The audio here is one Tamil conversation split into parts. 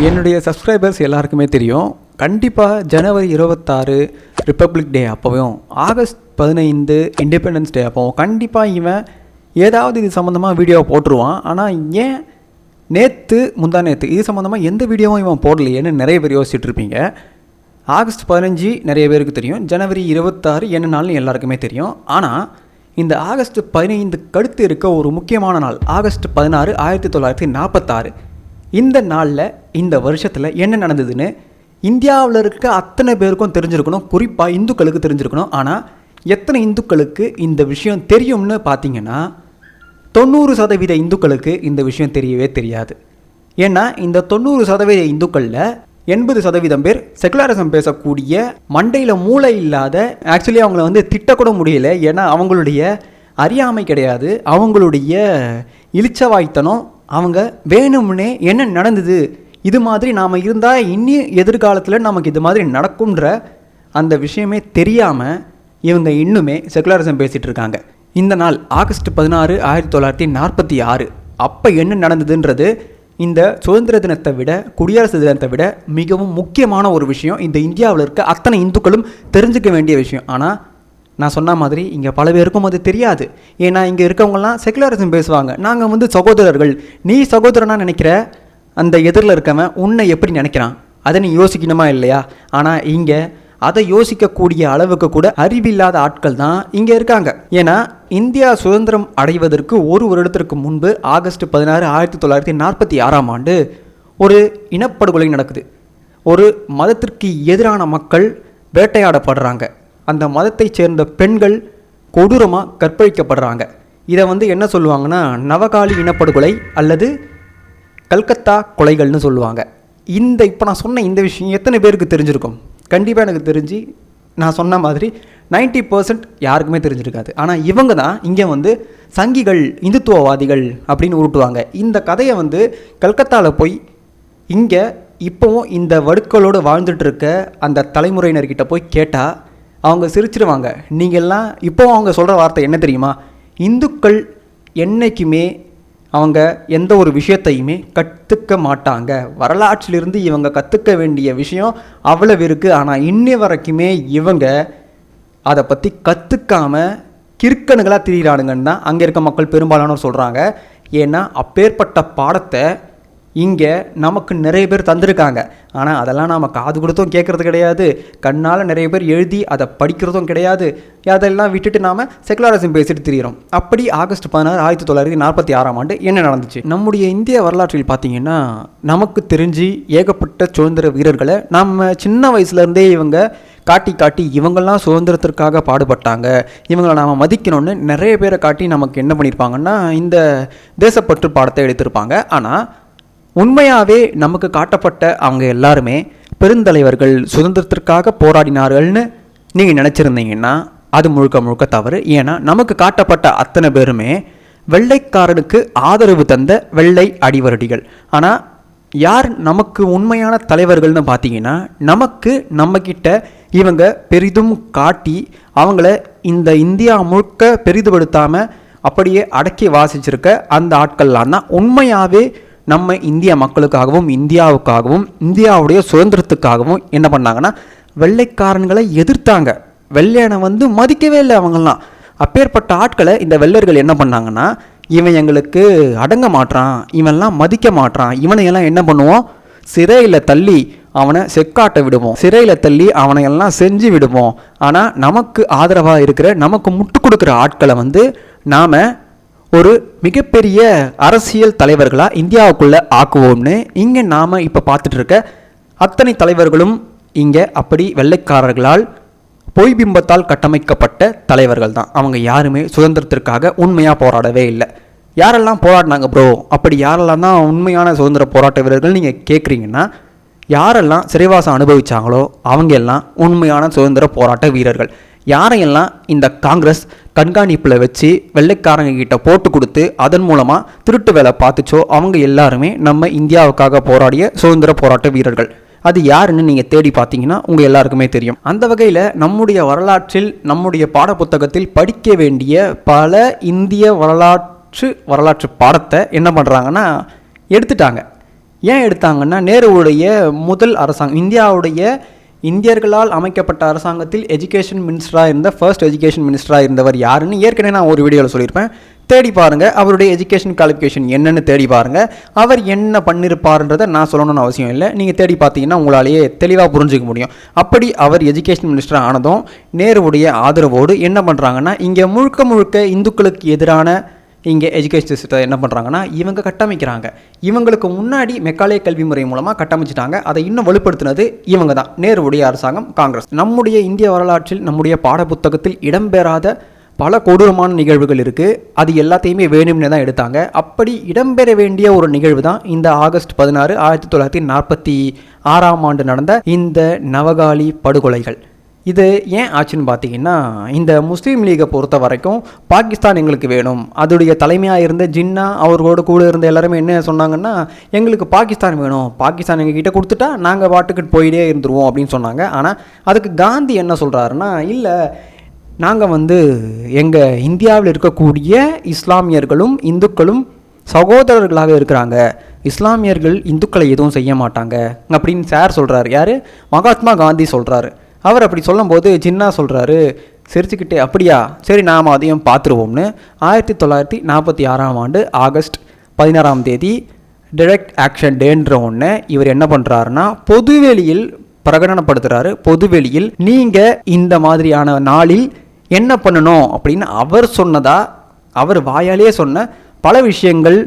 என்னுடைய சப்ஸ்கிரைபர்ஸ் எல்லாருக்குமே தெரியும். கண்டிப்பாக ஜனவரி 26 ரிப்பப்ளிக் டே அப்போவும், ஆகஸ்ட் 15 இண்டிபெண்டன்ஸ் டே அப்போவும் கண்டிப்பாக இவன் ஏதாவது இது சம்மந்தமாக வீடியோ போட்டுருவான். ஆனால் ஏன் முந்தா நேற்று இது சம்மந்தமாக எந்த வீடியோவும் இவன் போடலையேன்னு நிறைய பேர் யோசிச்சுட்டு இருப்பீங்க. ஆகஸ்ட் 15 நிறைய பேருக்கு தெரியும், ஜனவரி 26 என்ன நாள்னு எல்லாருக்குமே தெரியும். ஆனால் இந்த ஆகஸ்ட் 15 அடுத்து இருக்க ஒரு முக்கியமான நாள் ஆகஸ்ட் 16 1946. இந்த நாளில் இந்த வருஷத்தில் என்ன நடந்ததுன்னு இந்தியாவில் இருக்க அத்தனை பேருக்கும் தெரிஞ்சிருக்கணும், குறிப்பாக இந்துக்களுக்கு தெரிஞ்சிருக்கணும். ஆனால் எத்தனை இந்துக்களுக்கு இந்த விஷயம் தெரியும்னு பார்த்தீங்கன்னா 90% இந்துக்களுக்கு இந்த விஷயம் தெரியவே தெரியாது. ஏன்னா இந்த 90% இந்துக்களில் 80% பேர் செகுலரிசம் பேசக்கூடிய மண்டையில் மூளை இல்லாத, ஆக்சுவலி அவங்கள திட்டக்கூட முடியல. ஏன்னா அவங்களுடைய அறியாமை கிடையாது, அவங்களுடைய இளிச்சவாய்த்தனம். அவங்க வேணும்னே என்ன நடந்தது, இது மாதிரி நாம் இருந்தால் இன்னும் எதிர்காலத்தில் நமக்கு இது மாதிரி நடக்கும்ன்ற அந்த விஷயமே தெரியாமல் இவங்க இன்னுமே செகுலரிசம் பேசிகிட்டு இருக்காங்க. இந்த நாள் ஆகஸ்ட் 16 1946 அப்போ என்ன நடந்ததுன்றது இந்த சுதந்திர தினத்தை விட, குடியரசு தினத்தை விட மிகவும் முக்கியமான ஒரு விஷயம். இந்த இந்தியாவில் இருக்க அத்தனை இந்துக்களும் தெரிஞ்சுக்க வேண்டிய விஷயம். ஆனால் நான் சொன்ன மாதிரி இங்கே பல பேருக்கும் அது தெரியாது. ஏன்னா இங்கே இருக்கவங்கலாம் செகுலரிசம் பேசுவாங்க. நாங்கள் சகோதரர்கள், நீ சகோதரனாக நினைக்கிற அந்த எதிரில் இருக்கவன் உன்னை எப்படி நினைக்கிறான், அதை நீ யோசிக்கணுமா இல்லையா? ஆனால் இங்கே அதை யோசிக்கக்கூடிய அளவுக்கு கூட அறிவில்லாத ஆட்கள் தான் இங்கே இருக்காங்க. ஏன்னா இந்தியா சுதந்திரம் அடைவதற்கு ஒரு வருடத்திற்கு முன்பு ஆகஸ்ட் 16 1946 ஒரு இனப்படுகொலை நடக்குது. ஒரு மதத்திற்கு எதிரான மக்கள் வேட்டையாடப்படுறாங்க. அந்த மதத்தை சேர்ந்த பெண்கள் கொடூரமாக கற்பழிக்கப்படுறாங்க. இதை என்ன சொல்லுவாங்கன்னா நவகாலி இனப்படுகொலை அல்லது கல்கத்தா கொலைகள்னு சொல்லுவாங்க. இப்போ நான் சொன்ன இந்த விஷயம் எத்தனை பேருக்கு தெரிஞ்சிருக்கும்? கண்டிப்பாக எனக்கு தெரிஞ்சு நான் சொன்ன மாதிரி 90% யாருக்குமே தெரிஞ்சிருக்காது. ஆனால் இவங்க தான் இங்கே சங்கிகள், இந்துத்துவவாதிகள் அப்படின்னு உருட்டுவாங்க. இந்த கதையை கல்கத்தாவில் போய் இங்கே இப்போவும் இந்த வடுக்களோடு வாழ்ந்துட்டு இருக்க அந்த தலைமுறையினர்கிட்ட போய் கேட்டால் அவங்க சிரிச்சிருவாங்க. நீங்கள்லாம் இப்போவும் அவங்க சொல்கிற வார்த்தை என்ன தெரியுமா? இந்துக்கள் என்றைக்குமே அவங்க எந்த ஒரு விஷயத்தையுமே கற்றுக்க மாட்டாங்க. வரலாற்றிலிருந்து இவங்க கற்றுக்க வேண்டிய விஷயம் அவ்வளவு இருக்குது. ஆனால் இன்னி வரைக்குமே இவங்க அதை பற்றி கற்றுக்காமல் கிறுக்கனுகளாக திரியிறானுங்கன்னு தான் அங்கே இருக்க மக்கள் பெரும்பாலானோர் சொல்கிறாங்க. ஏன்னா அப்பேற்பட்ட பாடத்தை இங்கே நமக்கு நிறைய பேர் தந்திருக்காங்க. ஆனால் அதெல்லாம் நாம் காது கொடுத்தும் கேட்குறது கிடையாது, கண்ணால் நிறைய பேர் எழுதி அதை படிக்கிறதும் கிடையாது. அதெல்லாம் விட்டுட்டு நாம் செகுலரிசம் பேசிட்டு திரிகிறோம். அப்படி ஆகஸ்ட் 16 1946 என்ன நடந்துச்சு? நம்முடைய இந்திய வரலாற்றில் பார்த்திங்கன்னா நமக்கு தெரிஞ்சு ஏகப்பட்ட சுதந்திர வீரர்களை நம்ம சின்ன வயசுலேருந்தே இவங்க காட்டி இவங்கெல்லாம் சுதந்திரத்திற்காக பாடுபட்டாங்க, இவங்களை நாம் மதிக்கணும்னு நிறைய பேரை காட்டி நமக்கு என்ன பண்ணியிருப்பாங்கன்னா இந்த தேசப்பற்று பாடத்தை எடுத்திருப்பாங்க. ஆனால் உண்மையாகவே நமக்கு காட்டப்பட்ட அவங்க எல்லாருமே பெருந்தலைவர்கள், சுதந்திரத்திற்காக போராடினார்கள்னு நீங்கள் நினச்சிருந்தீங்கன்னா அது முழுக்க முழுக்க தவறு. ஏன்னா நமக்கு காட்டப்பட்ட அத்தனை பேருமே வெள்ளைக்காரனுக்கு ஆதரவு தந்த வெள்ளை அடிவருடிகள். ஆனால் யார் நமக்கு உண்மையான தலைவர்கள்னு பார்த்தீங்கன்னா நம்மக்கிட்ட இவங்க பெரிதும் காட்டி அவங்கள இந்த இந்தியா முழுக்க பெரிதுபடுத்தாமல் அப்படியே அடக்கி வாசிச்சிருக்க அந்த ஆட்கள்லாம் தான் உண்மையாகவே நம்ம இந்திய மக்களுக்காகவும் இந்தியாவுக்காகவும் இந்தியாவுடைய சுதந்திரத்துக்காகவும் என்ன பண்ணாங்கன்னா வெள்ளைக்காரன்களை எதிர்த்தாங்க. வெள்ளையனை மதிக்கவே இல்லை அவங்கெல்லாம். அப்பேற்பட்ட ஆட்களை இந்த வெள்ளையர்கள் என்ன பண்ணாங்கன்னா, இவன் எங்களுக்கு அடங்க மாட்டான், இவன்லாம் மதிக்க மாட்டான், இவனையெல்லாம் என்ன பண்ணுவோம், சிறையில் தள்ளி அவனை செக்காட்ட விடுவோம், சிறையில் தள்ளி அவனையெல்லாம் செஞ்சு விடுவோம். ஆனால் நமக்கு ஆதரவாக இருக்கிற, நமக்கு முட்டு கொடுக்குற ஆட்களை நாம் ஒரு மிகப்பெரிய அரசியல் தலைவர்களாக இந்தியாவுக்குள்ளே ஆக்குவோம்னு இங்கே நாம் இப்போ பார்த்துட்டு இருக்க அத்தனை தலைவர்களும் இங்கே அப்படி வெள்ளைக்காரர்களால் பொய் பிம்பத்தால் கட்டமைக்கப்பட்ட தலைவர்கள் தான். அவங்க யாருமே சுதந்திரத்திற்காக உண்மையாக போராடவே இல்லை. யாரெல்லாம் போராடினாங்க ப்ரோ, அப்படி யாரெல்லாம் தான் உண்மையான சுதந்திர போராட்ட வீரர்கள் நீங்கள் கேட்குறீங்கன்னா, யாரெல்லாம் சிறைவாசம் அனுபவித்தாங்களோ அவங்க எல்லாம் உண்மையான சுதந்திர போராட்ட வீரர்கள். யாரையெல்லாம் இந்த காங்கிரஸ் கண்காணிப்பில் வச்சு வெள்ளைக்காரங்க கிட்ட போட்டு கொடுத்து அதன் மூலமாக திருட்டு வேலை பார்த்துச்சோ அவங்க எல்லாருமே நம்ம இந்தியாவுக்காக போராடிய சுதந்திர போராட்ட வீரர்கள். அது யாருன்னு நீங்கள் தேடி பார்த்தீங்கன்னா உங்கள் எல்லாருக்குமே தெரியும். அந்த வகையில் நம்முடைய வரலாற்றில், நம்முடைய பாடப்புத்தகத்தில் படிக்க வேண்டிய பல இந்திய வரலாற்று பாடத்தை என்ன பண்ணுறாங்கன்னா எடுத்துட்டாங்க. ஏன் எடுத்தாங்கன்னா, நேருவுடைய முதல் அரசாங்கம், இந்தியர்களால் அமைக்கப்பட்ட அரசாங்கத்தில் எஜுகேஷன் மினிஸ்டராக இருந்த ஃபர்ஸ்ட் எஜுகேஷன் மினிஸ்டராக இருந்தவர் யாருன்னு ஏற்கனவே நான் ஒரு வீடியோவில் சொல்லியிருப்பேன். தேடி பாருங்கள், அவருடைய எஜுகேஷன் குவாலிஃபிகேஷன் என்னென்னு தேடி பாருங்கள். அவர் என்ன பண்ணியிருப்பார்ன்றதை நான் சொல்லணும்னு அவசியம் இல்லை. நீங்கள் தேடி பார்த்தீங்கன்னா உங்களாலேயே தெளிவாக புரிஞ்சிக்க முடியும். அப்படி அவர் எஜுகேஷன் மினிஸ்டர் ஆனதும் நேருவுடைய ஆதரவோடு என்ன பண்ணுறாங்கன்னா, இங்கே முழுக்க இந்துக்களுக்கு எதிரான இங்கே எஜுகேஷன் சிஸ்டத்தை என்ன பண்ணுறாங்கன்னா இவங்க கட்டமைக்கிறாங்க. இவங்களுக்கு முன்னாடி மெக்காலே கல்வி முறை மூலமாக கட்டமைச்சிட்டாங்க. அதை இன்னும் வலுப்படுத்தினது இவங்க தான், நேருவுடைய அரசாங்கம், காங்கிரஸ். நம்முடைய இந்திய வரலாற்றில் நம்முடைய பாடப்புத்தகத்தில் இடம்பெறாத பல கொடூரமான நிகழ்வுகள் இருக்குது. அது எல்லாத்தையுமே வேணும்னே தான் எடுத்தாங்க. அப்படி இடம்பெற வேண்டிய ஒரு நிகழ்வு தான் இந்த ஆகஸ்ட் 16, 1946 நடந்த இந்த நவகாலி படுகொலைகள். இது ஏன் ஆச்சுன்னு பார்த்தீங்கன்னா, இந்த முஸ்லீம் லீகை பொறுத்த வரைக்கும் பாகிஸ்தான் எங்களுக்கு வேணும். அதோடைய தலைமையாக இருந்த ஜின்னா அவர்களோட கூட இருந்த எல்லாருமே என்ன சொன்னாங்கன்னா, எங்களுக்கு பாகிஸ்தான் வேணும், பாகிஸ்தான் எங்ககிட்ட கொடுத்துட்டா நாங்கள் பாட்டுக்கு போயிட்டே இருந்துருவோம் அப்படின்னு சொன்னாங்க. ஆனால் அதுக்கு காந்தி என்ன சொல்கிறாருன்னா, இல்லை, நாங்கள் எங்கள் இந்தியாவில் இருக்கக்கூடிய இஸ்லாமியர்களும் இந்துக்களும் சகோதரர்களாக இருக்கிறாங்க, இஸ்லாமியர்கள் இந்துக்களை எதுவும் செய்ய மாட்டாங்க அப்படின்னு சார் சொல்கிறாரு. யார்? மகாத்மா காந்தி சொல்கிறாரு. அவர் அப்படி சொல்லும்போது ஜின்னா சொல்கிறாரு சிரிச்சுக்கிட்டே, அப்படியா, சரி நாம் அதையும் பார்த்துருவோம்னு 1946 ஆகஸ்ட் 16 டைரக்ட் ஆக்ஷன் டேன்ற ஒன்று இவர் என்ன பண்ணுறாருன்னா பொதுவெளியில் பிரகடனப்படுத்துகிறாரு. பொதுவெளியில் நீங்கள் இந்த மாதிரியான நாளில் என்ன பண்ணணும் அப்படின்னு அவர் சொன்னதா, அவர் வாயாலே சொன்ன பல விஷயங்கள்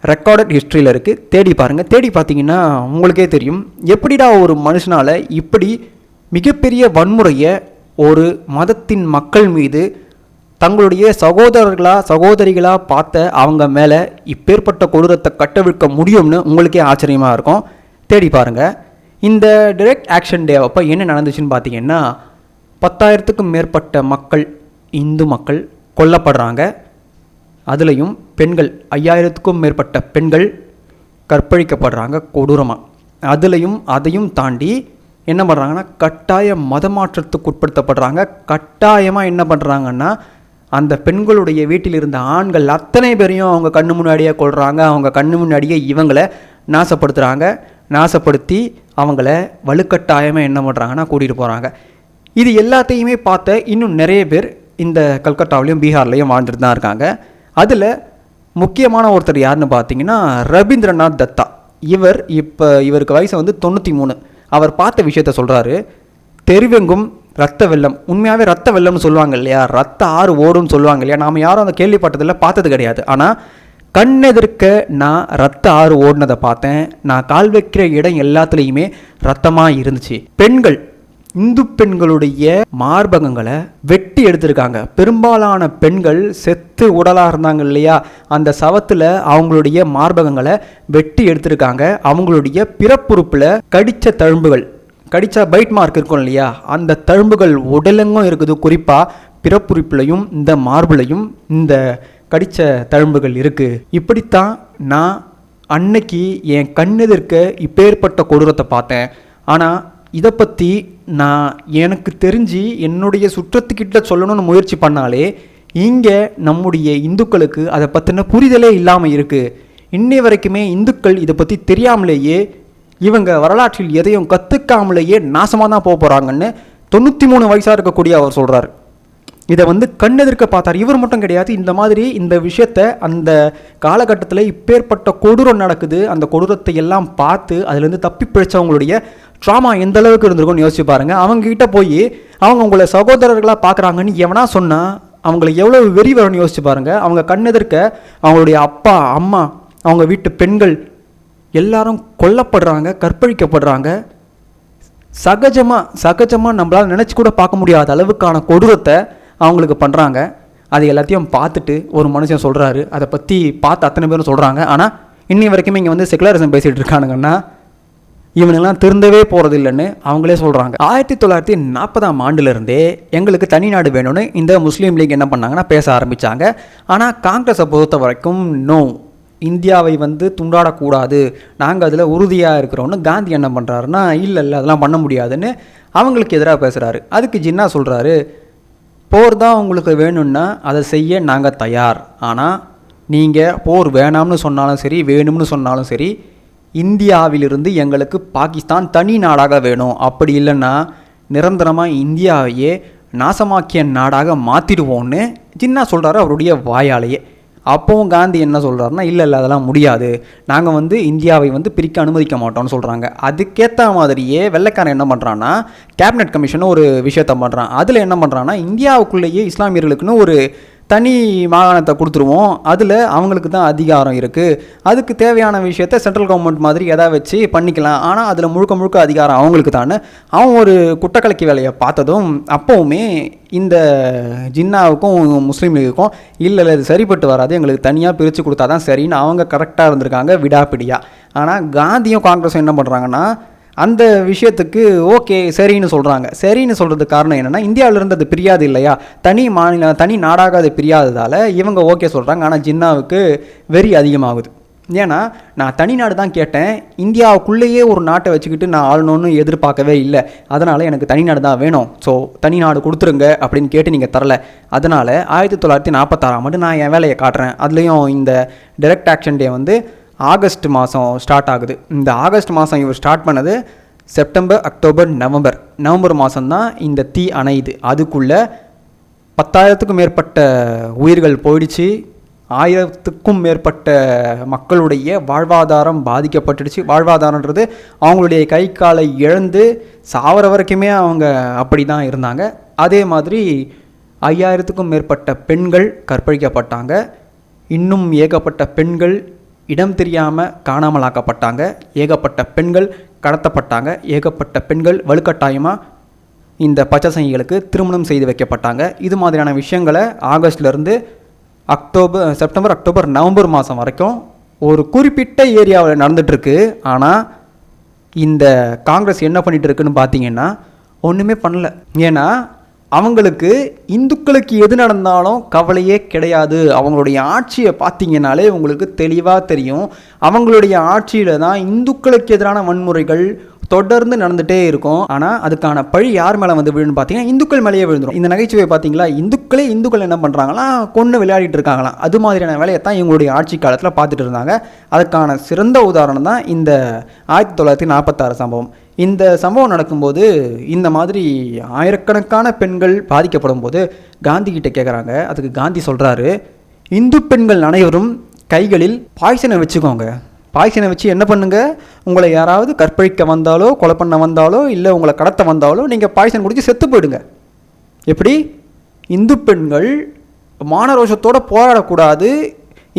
ரெக்கார்டட் ஹிஸ்ட்ரியில் இருக்குது. தேடி பாருங்கள். தேடி பார்த்தீங்கன்னா உங்களுக்கே தெரியும், எப்படிடா ஒரு மனுஷனால் இப்படி மிகப்பெரிய வன்முறையை ஒரு மதத்தின் மக்கள் மீது தங்களுடைய சகோதரிகளாக பார்த்த அவங்க மேலே இப்பேற்பட்ட கொடூரத்தை கட்டவிழ்க்க முடியும்னு உங்களுக்கே ஆச்சரியமாக இருக்கும். தேடி பாருங்கள். இந்த டைரக்ட் ஆக்ஷன் டே அப்போ என்ன நடந்துச்சுன்னு பார்த்தீங்கன்னா, 10,000க்கும் மேற்பட்ட மக்கள், இந்து மக்கள் கொல்லப்படுறாங்க. அதுலேயும் பெண்கள் 5,000க்கும் மேற்பட்ட பெண்கள் கற்பழிக்கப்படுறாங்க கொடூரமாக. அதையும் தாண்டி என்ன பண்ணுறாங்கன்னா, கட்டாய மத மாற்றத்துக்கு உட்படுத்தப்படுறாங்க. கட்டாயமாக என்ன பண்ணுறாங்கன்னா, அந்த பெண்களுடைய வீட்டில் இருந்த ஆண்கள் அத்தனை பேரையும் அவங்க கண்ணு முன்னாடியே கொள்கிறாங்க. அவங்க கண்ணு முன்னாடியே இவங்களை நாசப்படுத்தி அவங்கள வலுக்கட்டாயமாக என்ன பண்ணுறாங்கன்னா கூட்டிகிட்டு போகிறாங்க. இது எல்லாத்தையுமே பார்த்த இன்னும் நிறைய பேர் இந்த கல்கட்டாவிலையும் பீகார்லேயும் வாழ்ந்துட்டு தான் இருக்காங்க. அதில் முக்கியமான ஒருத்தர் யாருன்னு பார்த்தீங்கன்னா ரவீந்திரநாத் தத்தா. இவருக்கு வயசு 93. அவர் பார்த்த விஷயத்த சொல்கிறாரு. தெருவெங்கும் ரத்த வெள்ளம், உண்மையாகவே ரத்த வெள்ளம்னு சொல்லுவாங்க இல்லையா, ரத்த ஆறு ஓடுன்னு சொல்லுவாங்க இல்லையா, நாம் யாரும் அந்த கேள்விப்பட்டதில்லை, பார்த்தது கிடையாது. ஆனால் கண்ணெதிர்க்க நான் ரத்த ஆறு ஓடினதை பார்த்தேன். நான் கால் வைக்கிற இடம் எல்லாத்துலேயுமே ரத்தமாக இருந்துச்சு. இந்து பெண்களுடைய மார்பகங்களை வெட்டி எடுத்திருக்காங்க. பெரும்பாலான பெண்கள் செத்து உடலாக இருந்தாங்க இல்லையா, அந்த சவத்தில் அவங்களுடைய மார்பகங்களை வெட்டி எடுத்திருக்காங்க. அவங்களுடைய பிறப்புறுப்பில் கடித்த தழும்புகள், கடித்த பைட் மார்க் இருக்கும் இல்லையா, அந்த தழும்புகள் உடலெங்கும் இருக்குது. குறிப்பாக பிறப்புறுப்பிலையும் இந்த மார்பிலையும் இந்த கடித்த தழும்புகள் இருக்குது. இப்படித்தான் நான் அன்னைக்கு என் கண்ணெதிர்க்க இப்பேற்பட்ட கொடூரத்தை பார்த்தேன். ஆனால் இதை பற்றி நான் எனக்கு தெரிஞ்சு என்னுடைய சுற்றத்துக்கிட்ட சொல்லணும்னு முயற்சி பண்ணாலே இங்கே நம்முடைய இந்துக்களுக்கு அதை பற்றின புரிதலே இல்லாமல் இருக்குது. இன்னை வரைக்குமே இந்துக்கள் இதை பற்றி தெரியாமலேயே, இவங்க வரலாற்றில் எதையும் கற்றுக்காமலேயே நாசமாக தான் போகிறாங்கன்னு 93 வயசாக இருக்கக்கூடிய அவர் சொல்கிறார். இதை கண்ணெதிர்க்க பார்த்தார். இவர் மட்டும் கிடையாது, இந்த மாதிரி இந்த விஷயத்தை அந்த காலகட்டத்தில் இப்பேற்பட்ட கொடூரம் நடக்குது, அந்த கொடூரத்தை எல்லாம் பார்த்து அதுலேருந்து தப்பி பிழைச்சவங்களுடைய ட்ராமா எந்த அளவுக்கு இருந்திருக்கும்னு யோசிச்சு பாருங்கள். அவங்ககிட்ட போய் அவங்க உங்களை சகோதரர்களாக பார்க்குறாங்கன்னு எவனா சொன்னால் அவங்களுக்கு எவ்வளோ வெறி வரும்னு யோசிச்சு பாருங்கள். அவங்க கண்ணெதிர்க்க அவங்களுடைய அப்பா அம்மா அவங்க வீட்டு பெண்கள் எல்லாரும் கொல்லப்படுறாங்க, கற்பழிக்கப்படுறாங்க. சகஜமாக நம்மளால் நினச்சி கூட பார்க்க முடியாத அளவுக்கான கொடூரத்தை அவங்களுக்கு பண்ணுறாங்க. அது எல்லாத்தையும் பார்த்துட்டு ஒரு மனுஷன் சொல்கிறாரு, அதை பற்றி பார்த்து அத்தனை பேரும் சொல்கிறாங்க. ஆனால் இன்னி வரைக்குமே இங்கே செகுலரிசம் பேசிகிட்டு இருக்கானுங்கன்னா இவனெல்லாம் திருந்தவே போகிறது இல்லைன்னு அவங்களே சொல்கிறாங்க. 1940 எங்களுக்கு தனி நாடு வேணும்னு இந்த முஸ்லீம் லீக் என்ன பண்ணாங்கன்னா பேச ஆரம்பித்தாங்க. ஆனால் காங்கிரஸை பொறுத்த வரைக்கும் நோ, இந்தியாவை துண்டாடக்கூடாது, நாங்கள் அதில் உறுதியாக இருக்கிறோன்னு காந்தி என்ன பண்ணுறாருன்னா, இல்லை அதெல்லாம் பண்ண முடியாதுன்னு அவங்களுக்கு எதிராக பேசுகிறாரு. அதுக்கு ஜின்னா சொல்கிறாரு, போர் தான் உங்களுக்கு வேணும்னா அதை செய்ய நாங்கள் தயார், ஆனால் நீங்கள் போர் வேணாம்னு சொன்னாலும் சரி வேணும்னு சொன்னாலும் சரி இந்தியாவிலிருந்து எங்களுக்கு பாகிஸ்தான் தனி நாடாக வேணும், அப்படி இல்லைன்னா நிரந்தரமாக இந்தியாவையே நாசமாக்கிய நாடாக மாற்றிடுவோன்னு ஜின்னா சொல்கிறாரு அவருடைய வாயாலேயே. அப்போவும் காந்தி என்ன சொல்கிறாருன்னா, இல்லை அதெல்லாம் முடியாது, நாங்கள் இந்தியாவை பிரிக்க அனுமதிக்க மாட்டோம்னு சொல்கிறாங்க. அதுக்கேற்ற மாதிரியே வெள்ளைக்காரன் என்ன பண்ணுறான்னா கேபினட் கமிஷன் ஒரு விஷயத்த பண்ணுறான். அதில் என்ன பண்ணுறான்னா இந்தியாவுக்குள்ளேயே இஸ்லாமியர்களுக்குன்னு ஒரு தனி மாகாணத்தை கொடுத்துருவோம், அதில் அவங்களுக்கு தான் அதிகாரம் இருக்குது, அதுக்கு தேவையான விஷயத்த சென்ட்ரல் கவர்மெண்ட் மாதிரி எதாவது வச்சு பண்ணிக்கலாம், ஆனால் அதில் முழுக்க அதிகாரம் அவங்களுக்கு தானே அவன் ஒரு குட்டக்கலக்கி வேலையை பார்த்ததும் அப்போவுமே இந்த ஜின்னாவுக்கும் முஸ்லீம் லீகுக்கும் இல்லை இது சரிப்பட்டு வராது, எங்களுக்கு தனியாக பிரித்து கொடுத்தா தான் சரின்னு அவங்க கரெக்டாக இருந்திருக்காங்க விடாப்பிடியாக. ஆனால் காந்தியும் காங்கிரஸும் என்ன பண்ணுறாங்கன்னா அந்த விஷயத்துக்கு ஓகே சரின்னு சொல்கிறாங்க. சரின்னு சொல்கிறதுக்கு காரணம் என்னென்னா இந்தியாவிலிருந்து அது பிரியாது இல்லையா, தனி மாநிலம் தனி நாடாக அது பிரியாததால் இவங்க ஓகே சொல்கிறாங்க. ஆனால் ஜின்னாவுக்கு வெறி அதிகமாகுது. ஏன்னா நான் தனி நாடு தான் கேட்டேன், இந்தியாவுக்குள்ளேயே ஒரு நாட்டை வச்சுக்கிட்டு நான் ஆளணும்னு எதிர்பார்க்கவே இல்லை, அதனால் எனக்கு தனி நாடு தான் வேணும், ஸோ தனி நாடு கொடுத்துருங்க அப்படின்னு கேட்டு நீங்கள் தரல. அதனால் 1946 நான் என் வேலையை காட்டுறேன். அதுலேயும் இந்த டைரக்ட் ஆக்ஷன் டே ஆகஸ்ட் மாதம் ஸ்டார்ட் ஆகுது. இந்த ஆகஸ்ட் மாதம் இவர் ஸ்டார்ட் பண்ணது செப்டம்பர், அக்டோபர், நவம்பர் மாதம்தான் இந்த தீ அணையுது. அதுக்குள்ளே 10,000க்கும் மேற்பட்ட உயிர்கள் போயிடுச்சு, 1000க்கும் மேற்பட்ட மக்களுடைய வாழ்வாதாரம் பாதிக்கப்பட்டுடுச்சு. வாழ்வாதாரன்றது அவங்களுடைய கை காலை இழந்து சாவர வரைக்குமே அவங்க அப்படி தான் இருந்தாங்க. அதே மாதிரி 5000க்கும் மேற்பட்ட பெண்கள் கற்பழிக்கப்பட்டாங்க. இன்னும் ஏகப்பட்ட பெண்கள் இடம் தெரியாமல் காணாமலாக்கப்பட்டாங்க, ஏகப்பட்ட பெண்கள் கடத்தப்பட்டாங்க, ஏகப்பட்ட பெண்கள் வலுக்கட்டாயமாக இந்த பச்சைசங்கிகளுக்கு திருமணம் செய்து வைக்கப்பட்டாங்க. இது மாதிரியான விஷயங்களை ஆகஸ்ட்லேருந்து செப்டம்பர், அக்டோபர், நவம்பர் மாதம் வரைக்கும் ஒரு குறிப்பிட்ட ஏரியாவில் நடந்துகிட்ருக்கு. ஆனால் இந்த காங்கிரஸ் என்ன பண்ணிகிட்டு இருக்குன்னு பார்த்தீங்கன்னா ஒன்றுமே பண்ணல. ஏன்னா அவங்களுக்கு இந்துக்களுக்கு எது நடந்தாலும் கவலையே கிடையாது. அவங்களுடைய ஆட்சியை பார்த்தீங்கன்னாலே உங்களுக்கு தெளிவாக தெரியும், அவங்களுடைய ஆட்சியில் தான் இந்துக்களுக்கு எதிரான வன்முறைகள் தொடர்ந்து நடந்துகிட்டே இருக்கும். ஆனால் அதுக்கான பழி யார் மேலே விழுன்னு பார்த்தீங்கன்னா இந்துக்கள் மேலேயே விழுந்துடும். இந்த நகைச்சுவை பார்த்தீங்களா, இந்துக்கள் என்ன பண்ணுறாங்களாம், கொன்று விளையாடிட்டு இருக்காங்களாம். அது மாதிரியான வேலையை தான் இவங்களுடைய ஆட்சி காலத்தில் பார்த்துட்டு இருந்தாங்க. அதுக்கான சிறந்த உதாரணம் தான் இந்த 1946 சம்பவம். இந்த சம்பவம் நடக்கும்போது இந்த மாதிரி ஆயிரக்கணக்கான பெண்கள் பாதிக்கப்படும் போது காந்தி கிட்ட கேட்குறாங்க. அதுக்கு காந்தி சொல்கிறாரு, இந்து பெண்கள் அனைவரும் கைகளில் பாய்சனை வச்சுக்கோங்க, பாய்சனை வச்சு என்ன பண்ணுங்க, உங்களை யாராவது கற்பழிக்க வந்தாலோ கொலை பண்ண வந்தாலோ இல்லை உங்களை கடத்த வந்தாலோ நீங்கள் பாய்சன் குடிச்சு செத்து போயிடுங்க. எப்படி இந்து பெண்கள் மானரோஷத்தோடு போராடக்கூடாது,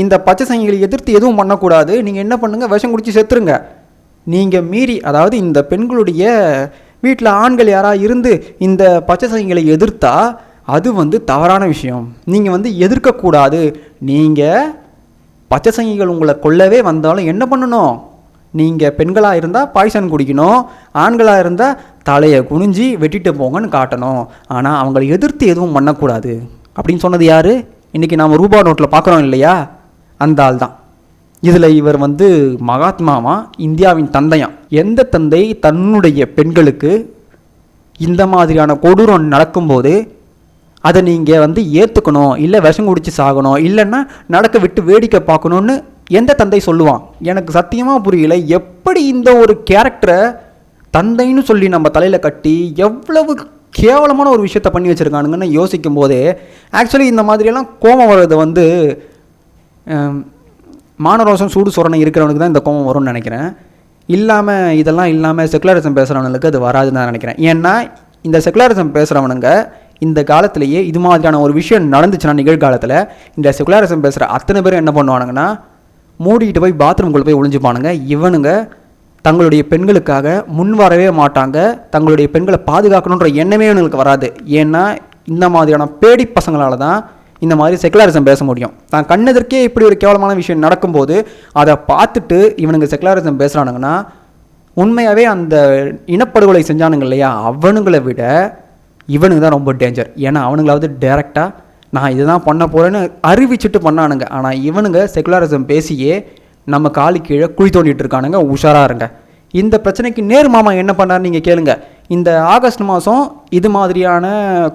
இந்த பச்சை சங்கிகளை எதிர்த்து எதுவும் பண்ணக்கூடாது, நீங்கள் என்ன பண்ணுங்கள், விஷம் குடிச்சு செத்துருங்க. நீங்கள் மீறி, அதாவது இந்த பெண்களுடைய வீட்டில் ஆண்கள் யாராக இருந்து இந்த பச்சை சங்கிகளை எதிர்த்தா அது தவறான விஷயம், நீங்கள் எதிர்க்கக்கூடாது. நீங்கள் பச்சை சங்கிகள் உங்களை கொல்லவே வந்தாலும் என்ன பண்ணணும், நீங்கள் பெண்களாக இருந்தால் பாய்சன் குடிக்கணும், ஆண்களாக இருந்தால் தலையை குனிஞ்சி வெட்டிட்டு போங்கன்னு காட்டணும். ஆனால் அவங்களை எதிர்த்து எதுவும் பண்ணக்கூடாது அப்படின்னு சொன்னது யார்? இன்றைக்கி நாம் ரூபா நோட்டில் பார்க்குறோம் இல்லையா, அந்த ஆள் தான். இதில் இவர் மகாத்மாவா, இந்தியாவின் தந்தையாம். எந்த தந்தை தன்னுடைய பெண்களுக்கு இந்த மாதிரியான கொடூரம் நடக்கும்போது அதை நீங்கள் ஏற்றுக்கணும், இல்லை விஷம் குடிச்சு சாகணும், இல்லைன்னா நடக்க விட்டு வேடிக்கை பார்க்கணுன்னு எந்த தந்தை சொல்லுவான்? எனக்கு சத்தியமாக புரியல. எப்படி இந்த ஒரு கேரக்டரை தந்தைன்னு சொல்லி நம்ம தலையில் கட்டி எவ்வளவு கேவலமான ஒரு விஷயத்த பண்ணி வச்சுருக்கானுங்கன்னு யோசிக்கும் போதே ஆக்சுவலி இந்த மாதிரியெல்லாம் கோபம் வர்றது மானரோஷம் சூடு சொரணை இருக்கிறவனுக்கு தான் இந்த கோபம் வரும்னு நினைக்கிறேன். இதெல்லாம் இல்லாமல் செக்குலரிசம் பேசுகிறவனுக்கு அது வராதுன்னு நான் நினைக்கிறேன். ஏன்னா இந்த செக்குலரிசம் பேசுகிறவனுங்க இந்த காலத்திலேயே இது மாதிரியான ஒரு விஷயம் நடந்துச்சுன்னா நிகழ்காலத்தில் இந்த செக்குலரிசம் பேசுகிற அத்தனை பேரும் என்ன பண்ணுவானுங்கன்னா மூடிக்கிட்டு போய் பாத்ரூம்குள்ளே போய் ஒளிஞ்சுப்பானுங்க. இவனுங்க தங்களுடைய பெண்களுக்காக முன் வரவே மாட்டாங்க, தங்களுடைய பெண்களை பாதுகாக்கணுன்ற எண்ணமே இவனுங்களுக்கு வராது. ஏன்னா இந்த மாதிரியான பேடி பசங்களால் தான் இந்த மாதிரி செக்குலரிசம் பேச முடியும். தான் கண்ணெதிர்க்கே இப்படி ஒரு கேவலமான விஷயம் நடக்கும்போது அதை பார்த்துட்டு இவனுங்க செக்குலரிசம் பேசுகிறானுங்கன்னா உண்மையாகவே அந்த இனப்படுகொலை செஞ்சானுங்க இல்லையா, அவனுங்களை விட இவனுக்கு தான் ரொம்ப டேஞ்சர். ஏன்னா அவனுங்களாவது டைரெக்டாக நான் இதை தான் பண்ண போகிறேன்னு அறிவிச்சுட்டு பண்ணானுங்க. ஆனால் இவனுங்க செக்குலரிசம் பேசியே நம்ம காலு கீழே குழி தோண்டிட்டு இருக்கானுங்க. உஷாராக இருங்க. இந்த பிரச்சனைக்கு நேரு மாமா என்ன பண்ணார் நீங்கள் கேளுங்க. இந்த ஆகஸ்ட் மாதம் இது மாதிரியான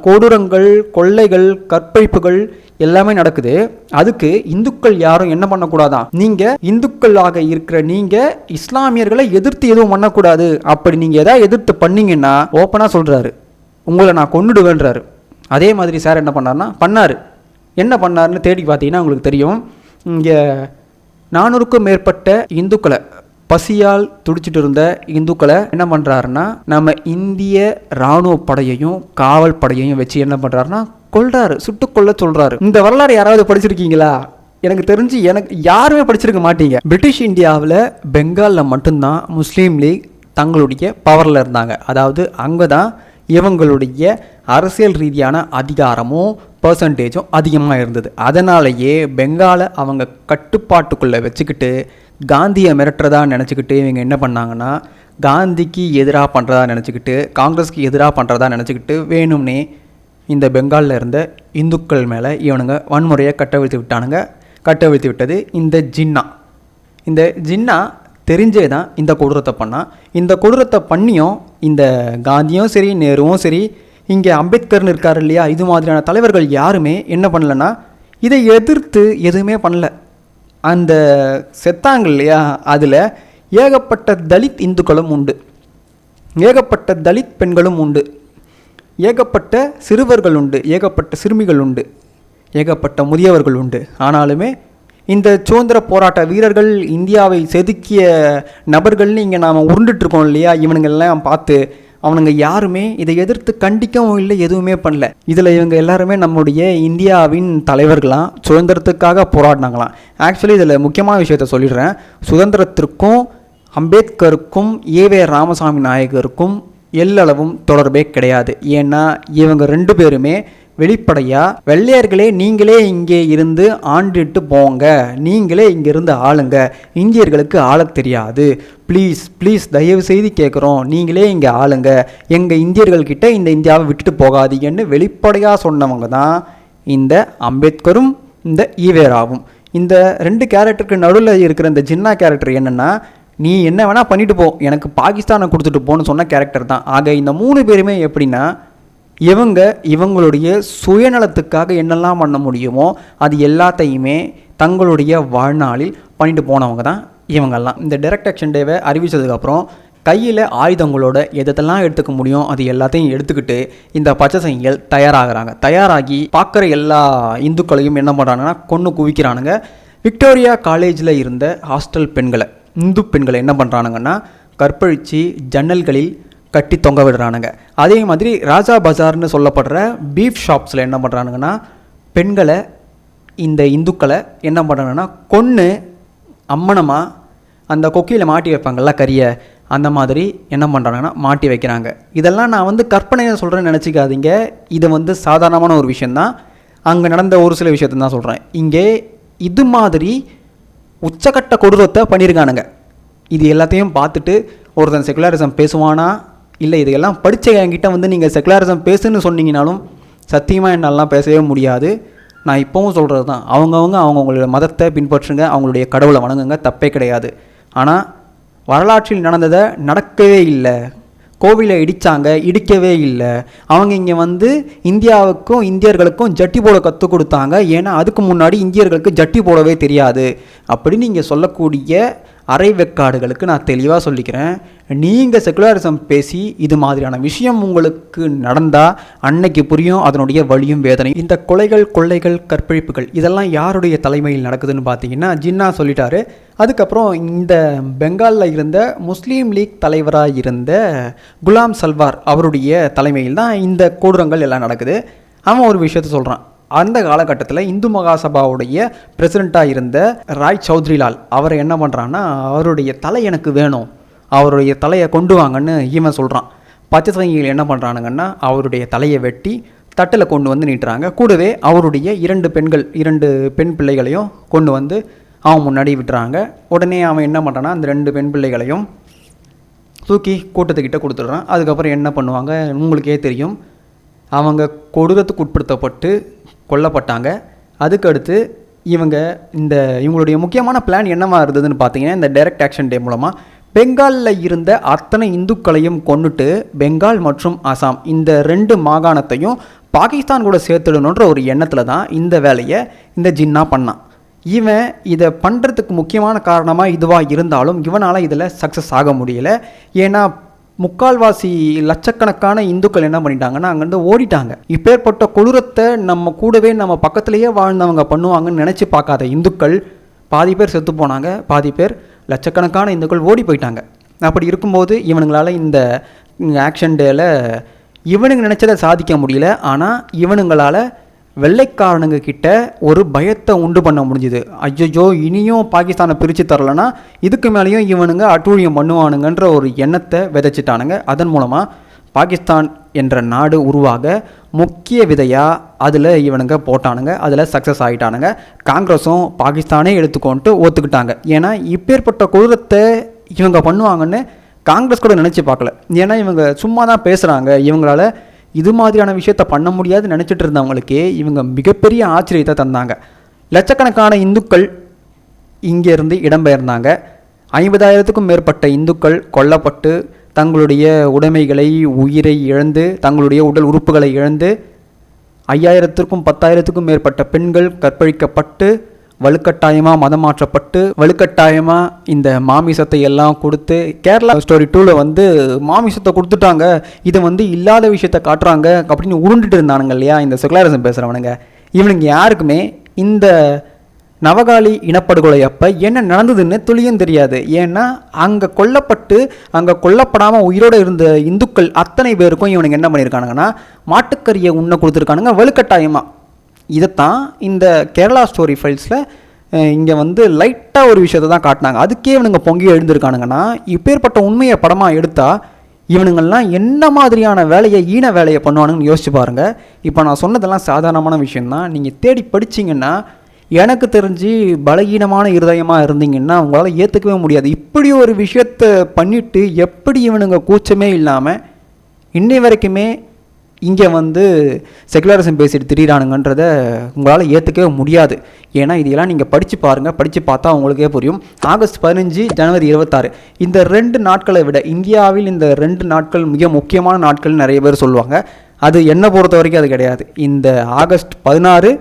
கொடூரங்கள், கொள்ளைகள், கற்பழிப்புகள் எல்லாமே நடக்குது. அதுக்கு இந்துக்கள் யாரும் என்ன பண்ணக்கூடாதான், நீங்கள் இந்துக்களாக இருக்கிற நீங்கள் இஸ்லாமியர்களை எதிர்த்து எதுவும் பண்ணக்கூடாது. அப்படி நீங்கள் எதாவது எதிர்த்து பண்ணீங்கன்னா ஓப்பனாக சொல்கிறாரு, உங்களை நான் கொன்னுடுவேன்றாரு. அதே மாதிரி சார் என்ன பண்ணார். என்ன பண்ணாருன்னு தேடி பார்த்தீங்கன்னா உங்களுக்கு தெரியும். இங்கே 400க்கும் மேற்பட்ட இந்துக்களை, பசியால் துடிச்சிட்டு இருந்த இந்துக்களை என்ன பண்ணுறாருன்னா, நம்ம இந்திய இராணுவ படையையும் காவல் படையையும் வச்சு என்ன பண்ணுறாருன்னா கொள்றாரு, சுட்டுக்கொள்ள சொல்கிறாரு. இந்த வரலாறு யாராவது படிச்சிருக்கீங்களா? எனக்கு தெரிஞ்சு யாருமே படிச்சிருக்க மாட்டீங்க. பிரிட்டிஷ் இந்தியாவில் பெங்காலில் மட்டும்தான் முஸ்லீம் லீக் தங்களுடைய பவரில் இருந்தாங்க. அதாவது அங்கே தான் இவங்களுடைய அரசியல் ரீதியான அதிகாரமும் பர்சன்டேஜும் அதிகமாக இருந்தது. அதனாலேயே பெங்காலை அவங்க கட்டுப்பாட்டுக்குள்ளே வச்சுக்கிட்டு காந்தியை மிரட்டுறதா நினச்சிக்கிட்டு இவங்க என்ன பண்ணாங்கன்னா, காந்திக்கு எதிராக பண்ணுறதா நினச்சிக்கிட்டு, காங்கிரஸுக்கு எதிராக பண்ணுறதா நினச்சிக்கிட்டு வேணும்னே இந்த பெங்காலில் இருந்த இந்துக்கள் மேலே இவனுங்க வன்முறையை கட்டவிழ்த்து விட்டது இந்த ஜின்னா. இந்த ஜின்னா தெரிஞ்சே தான் இந்த கொடூரத்தை பண்ணால். இந்த கொடூரத்தை பண்ணியும் இந்த காந்தியும் சரி, நேருவும் சரி, இங்கே அம்பேத்கர்னு இருக்கார் இல்லையா, இது மாதிரியான தலைவர்கள் யாருமே என்ன பண்ணலைன்னா இதை எதிர்த்து எதுவுமே பண்ணல. அந்த செத்தாங்க இல்லையா, அதில் ஏகப்பட்ட தலித் இந்துக்களும் உண்டு, ஏகப்பட்ட தலித் பெண்களும் உண்டு, ஏகப்பட்ட சிறுவர்கள் உண்டு, ஏகப்பட்ட சிறுமிகள் உண்டு, ஏகப்பட்ட முதியவர்கள் உண்டு. ஆனாலுமே இந்த சுதந்திர போராட்ட வீரர்கள், இந்தியாவை செதுக்கிய நபர்கள்னு இங்கே நாம் உருண்டுட்ருக்கோம் இல்லையா, இவனுங்கெல்லாம் பார்த்து அவனுங்க யாருமே இதை எதிர்த்து கண்டிக்கவும் இல்லை, எதுவுமே பண்ணல. இதில் இவங்க எல்லாருமே நம்முடைய இந்தியாவின் தலைவர்களாம், சுதந்திரத்துக்காக போராடினாங்களாம். ஆக்சுவலி இதில் முக்கியமான விஷயத்த சொல்லிடுறேன். சுதந்திரத்திற்கும் அம்பேத்கருக்கும் ஈவே ராமசாமி நாயகருக்கும் எல்லளவும் தொடர்பே கிடையாது. ஏன்னா இவங்க 2 பேருமே வெளிப்படையாக வெள்ளையர்களே நீங்களே இங்கே இருந்து ஆண்டுட்டு போங்க, நீங்களே இங்கேருந்து ஆளுங்க, இந்தியர்களுக்கு ஆள தெரியாது, ப்ளீஸ் தயவு செய்து கேட்குறோம், நீங்களே இங்கே ஆளுங்க, எங்கள் இந்தியர்கள்கிட்ட இந்த இந்தியாவை விட்டுட்டு போகாதீங்கன்னு வெளிப்படையாக சொன்னவங்க தான் இந்த அம்பேத்கரும் இந்த ஈவேராவும். இந்த 2 கேரக்டருக்கு நடுவில் இருக்கிற இந்த ஜின்னா கேரக்டர் என்னென்னா, நீ என்ன வேணால் பண்ணிட்டு போ, எனக்கு பாகிஸ்தானை கொடுத்துட்டு போன்னு சொன்ன கேரக்டர் தான். ஆக இந்த 3 பேருமே எப்படின்னா, இவங்களுடைய சுயநலத்துக்காக என்னெல்லாம் பண்ண முடியுமோ அது எல்லாத்தையுமே தங்களுடைய வாழ்நாளில் பண்ணிட்டு போனவங்க தான் இவங்கெல்லாம். இந்த டைரக்ட் ஆக்ஷன் டேவை அறிவித்ததுக்கப்புறம் கையில் ஆயுதங்களோட எதெல்லாம் எடுத்துக்க முடியும் அது எல்லாத்தையும் எடுத்துக்கிட்டு இந்த பச்சை சங்கிகள் தயாராகி பார்க்குற எல்லா இந்துக்களையும் என்ன பண்ணுறாங்கன்னா கொன்று குவிக்கிறானுங்க. விக்டோரியா காலேஜில் இருந்த ஹாஸ்டல் பெண்களை, இந்து பெண்களை என்ன பண்ணுறானுங்கன்னா கற்பழித்து ஜன்னல்களில் கட்டி தொங்க விடுறானுங்க. அதே மாதிரி ராஜா பஜார்னு சொல்லப்படுற பீஃப் ஷாப்ஸில் என்ன பண்ணுறானுங்கன்னா பெண்களை, இந்த இந்துக்களை என்ன பண்ணுறாங்கன்னா கொன்று அம்மனமாக அந்த கொக்கியில் மாட்டி வைப்பாங்கள்ல கறியை, அந்த மாதிரி என்ன பண்ணுறாங்கன்னா மாட்டி வைக்கிறாங்க. இதெல்லாம் நான் கற்பனையை சொல்கிறேன்னு நினச்சிக்காதீங்க. இது சாதாரணமான ஒரு விஷயந்தான். அங்கே நடந்த ஒரு சில விஷயத்தை தான் சொல்கிறேன். இங்கே இது மாதிரி உச்சக்கட்ட கொடூரத்தை பண்ணியிருக்கானுங்க. இது எல்லாத்தையும் பார்த்துட்டு ஒருத்தன் செகுலரிசம் பேசுவானா, இல்லை இதையெல்லாம் படித்த என்கிட்ட நீங்கள் செகுலரிசம் பேசுன்னு சொன்னீங்கனாலும் சத்தியமாக என்னாலாம் பேசவே முடியாது. நான் இப்போவும் சொல்கிறது தான், அவங்கவுங்களுடைய மதத்தை பின்பற்றுங்க, அவங்களுடைய கடவுளை வணங்குங்க, தப்பே கிடையாது. ஆனால் வரலாற்றில் நடந்ததை நடக்கவே இல்லை. கோவிலை இடிக்கவே இல்லை. அவங்க இங்கே இந்தியாவுக்கும் இந்தியர்களுக்கும் ஜட்டி போட கற்றுக் கொடுத்தாங்க. ஏன்னா அதுக்கு முன்னாடி இந்தியர்களுக்கு ஜட்டி போடவே தெரியாது அப்படின்னு நீங்கள் சொல்லக்கூடிய அரை வெக்காடுகளுக்கு நான் தெளிவாக சொல்லிக்கிறேன். நீங்கள் செகுலரிசம் பேசி இது மாதிரியான விஷயம் உங்களுக்கு நடந்தால் அன்னைக்கு புரியும் அதனுடைய வலியும் வேதனை. இந்த கொள்ளைகள், கற்பழிப்புகள் இதெல்லாம் யாருடைய தலைமையில் நடக்குதுன்னு பார்த்தீங்கன்னா ஜின்னா சொல்லிட்டாரு. அதுக்கப்புறம் இந்த பெங்காலில் இருந்த முஸ்லீம் லீக் தலைவராக இருந்த குலாம் சல்வார் அவருடைய தலைமையில் தான் இந்த கொடூரங்கள் எல்லாம் நடக்குது. அவன் ஒரு விஷயத்த சொல்கிறான். அந்த காலகட்டத்தில் இந்து மகாசபாவுடைய பிரசிடெண்ட்டாக இருந்த ராய் சௌத்ரிலால் அவரை என்ன பண்ணுறான்னா, அவருடைய தலை எனக்கு வேணும், அவருடைய தலையை கொண்டு வாங்கன்னு இவன் சொல்கிறான். பச்சை சங்கிகள் என்ன பண்ணுறானுங்கன்னா அவருடைய தலையை வெட்டி தட்டில் கொண்டு நீட்டுறாங்க. கூடவே அவருடைய 2 பெண் பிள்ளைகளையும் கொண்டு அவன் முன்னாடி விட்டுறாங்க. உடனே அவன் என்ன பண்ணுறான்னா அந்த 2 பெண் பிள்ளைகளையும் தூக்கி கூட்டத்துக்கிட்ட கொடுத்துட்றான். அதுக்கப்புறம் என்ன பண்ணுவாங்க உங்களுக்கே தெரியும். அவங்க கொடூரத்துக்கு உட்படுத்தப்பட்டு கொல்லப்பட்டாங்க. அதுக்கடுத்து இவங்களுடைய முக்கியமான பிளான் என்னவா இருந்ததுன்னு பார்த்தீங்கன்னா, இந்த டைரக்ட் ஆக்ஷன் டே மூலமாக பெங்காலில் இருந்த அத்தனை இந்துக்களையும் கொண்டுட்டு பெங்கால் மற்றும் அசாம் இந்த 2 மாகாணத்தையும் பாகிஸ்தான் கூட சேர்த்துடணுன்ற ஒரு எண்ணத்தில் தான் இந்த வேலையை இந்த ஜின்னா பண்ணான். இவன் இதை பண்ணுறதுக்கு முக்கியமான காரணமாக இதுவாக இருந்தாலும் இவனால் இதில் சக்ஸஸ் ஆக முடியல. ஏன்னா முக்கால்வாசி லட்சக்கணக்கான இந்துக்கள் என்ன பண்ணிட்டாங்கன்னா அங்கேருந்து ஓடிட்டாங்க. இப்பேற்பட்ட கொடூரத்தை நம்ம கூடவே நம்ம பக்கத்துலேயே வாழ்ந்தவங்க பண்ணுவாங்கன்னு நினச்சி பார்க்காத இந்துக்கள் பாதி பேர் செத்து போனாங்க, பாதி பேர் லட்சக்கணக்கான இந்துக்கள் ஓடி போயிட்டாங்க. அப்படி இருக்கும்போது இவனுங்களால் இந்த ஆக்ஷன் டேயில் இவனுங்க நினச்சதை சாதிக்க முடியல. ஆனால் இவனுங்களால் வெள்ளைக்காரனுங்க கிட்ட ஒரு பயத்தை உண்டு பண்ண முடிஞ்சுது. ஐயோ இனியும் பாகிஸ்தானை பிரித்து தரலைன்னா இதுக்கு மேலேயும் இவனுங்க அட்டூழியம் பண்ணுவானுங்கன்ற ஒரு எண்ணத்தை விதைச்சிட்டானுங்க. அதன் மூலமாக பாகிஸ்தான் என்ற நாடு உருவாக முக்கிய விதையாக அதில் இவனுங்க போட்டானுங்க. அதில் சக்ஸஸ் ஆகிட்டானுங்க. காங்கிரஸும் பாகிஸ்தானே எடுத்துக்கொண்டு ஒத்துக்கிட்டாங்க. ஏன்னா இப்பேற்பட்ட கொடூரத்தை இவங்க பண்ணுவாங்கன்னு காங்கிரஸ் கூட நினச்சி பார்க்கல. ஏன்னா இவங்க சும்மா தான் பேசுகிறாங்க, இவங்களால் இது மாதிரியான விஷயத்தை பண்ண முடியாதுன்னு நினச்சிட்டு இருந்தவங்களுக்கே இவங்க மிகப்பெரிய ஆச்சரியத்தை தந்தாங்க. லட்சக்கணக்கான இந்துக்கள் இங்கேருந்து இடம்பெயர்ந்தாங்க. 50,000க்கும் மேற்பட்ட இந்துக்கள் கொல்லப்பட்டு தங்களுடைய உடைமைகளை உயிரை இழந்து தங்களுடைய உடல் உறுப்புகளை இழந்து 5,000க்கும் 10,000க்கும் மேற்பட்ட பெண்கள் கற்பழிக்கப்பட்டு வலுக்கட்டாயமாக மதம் மாற்றப்பட்டு வலுக்கட்டாயமாக இந்த மாமிசத்தை எல்லாம் கொடுத்து கேரளா ஸ்டோரி 2ல் மாமிசத்தை கொடுத்துட்டாங்க, இதை இல்லாத விஷயத்தை காட்டுறாங்க அப்படின்னு உருண்டுட்டு இருந்தானுங்க இல்லையா இந்த செகுலரிசம் பேசுகிறவனுங்க. இவனுங்க யாருக்குமே இந்த நவகாலி இனப்படுகொலை அப்போ என்ன நடந்ததுன்னு துளியும் தெரியாது. ஏன்னா அங்கே கொல்லப்பட்டு அங்கே கொல்லப்படாமல் உயிரோடு இருந்த இந்துக்கள் அத்தனை பேருக்கும் இவனுங்க என்ன பண்ணியிருக்கானுங்கன்னா மாட்டுக்கறியை உண்ண கொடுத்துருக்கானுங்க வலுக்கட்டாயமாக. இதைத்தான் இந்த கேரளா ஸ்டோரி ஃபைல்ஸில் இங்கே லைட்டாக ஒரு விஷயத்தை தான் காட்டினாங்க. அதுக்கே இவனுங்க பொங்கி எழுந்திருக்கானுங்கன்னா இப்பேற்பட்ட உண்மையை படமாக எடுத்தால் இவனுங்கள்லாம் என்ன மாதிரியான வேலையை ஈன வேலையை பண்ணுவானுங்கன்னு யோசிச்சு பாருங்கள். இப்போ நான் சொன்னதெல்லாம் சாதாரணமான விஷயந்தான். நீங்கள் தேடி படிச்சிங்கன்னா எனக்கு தெரிஞ்சு பலகீனமான இருதயமாக இருந்தீங்கன்னா உங்களால் ஏற்றுக்கவே முடியாது. இப்படி ஒரு விஷயத்தை பண்ணிவிட்டு எப்படி இவனுங்க கூச்சமே இல்லாமல் இன்னை வரைக்குமே இங்கே செகுலரிசம் பேசிட்டு திரியிறானுங்கன்றதை உங்களால் ஏற்றுக்கவே முடியாது. ஏன்னா இதெல்லாம் நீங்கள் படித்து பாருங்கள், படித்து பார்த்தா உங்களுக்கே புரியும். ஆகஸ்ட் 15, ஜனவரி 26 இந்த 2 நாட்களை விட இந்தியாவில் இந்த 2 நாட்கள் மிக முக்கியமான நாட்கள் நிறைய பேர் சொல்லுவாங்க. அது என்னை பொறுத்த வரைக்கும் அது கிடையாது. இந்த ஆகஸ்ட் 16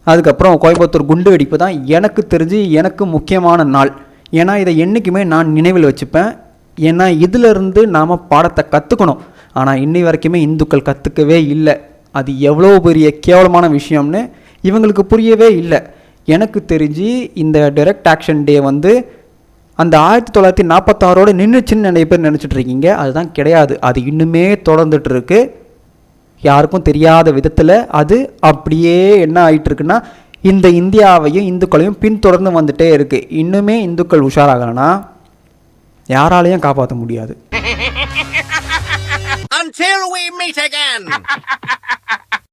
அதுக்கப்புறம் கோயம்புத்தூர் குண்டு வெடிப்பு தான் எனக்கு தெரிஞ்சு எனக்கு முக்கியமான நாள். ஏன்னா இதை என்றைக்குமே நான் நினைவில் வச்சுப்பேன். ஏன்னா இதிலிருந்து நாம் பாடத்தை கற்றுக்கணும். ஆனால் இன்னை வரைக்குமே இந்துக்கள் கற்றுக்கவே இல்லை. அது எவ்வளோ பெரிய கேவலமான விஷயம்னு இவங்களுக்கு புரியவே இல்லை. எனக்கு தெரிஞ்சு இந்த டைரக்ட் ஆக்ஷன் டே அந்த 1946 நின்றுச்சுன்னு நிறைய பேர் நினச்சிட்ருக்கீங்க. அதுதான் கிடையாது. அது இன்னுமே தொடர்ந்துட்டுருக்கு. யாருக்கும் தெரியாத விதத்தில் அது அப்படியே என்ன ஆகிட்டுருக்குன்னா இந்த இந்தியாவையும் இந்துக்களையும் பின்தொடர்ந்து வந்துட்டே இருக்குது. இன்னுமே இந்துக்கள் உஷாராகலைன்னா யாராலையும் காப்பாற்ற முடியாது. Until we meet again.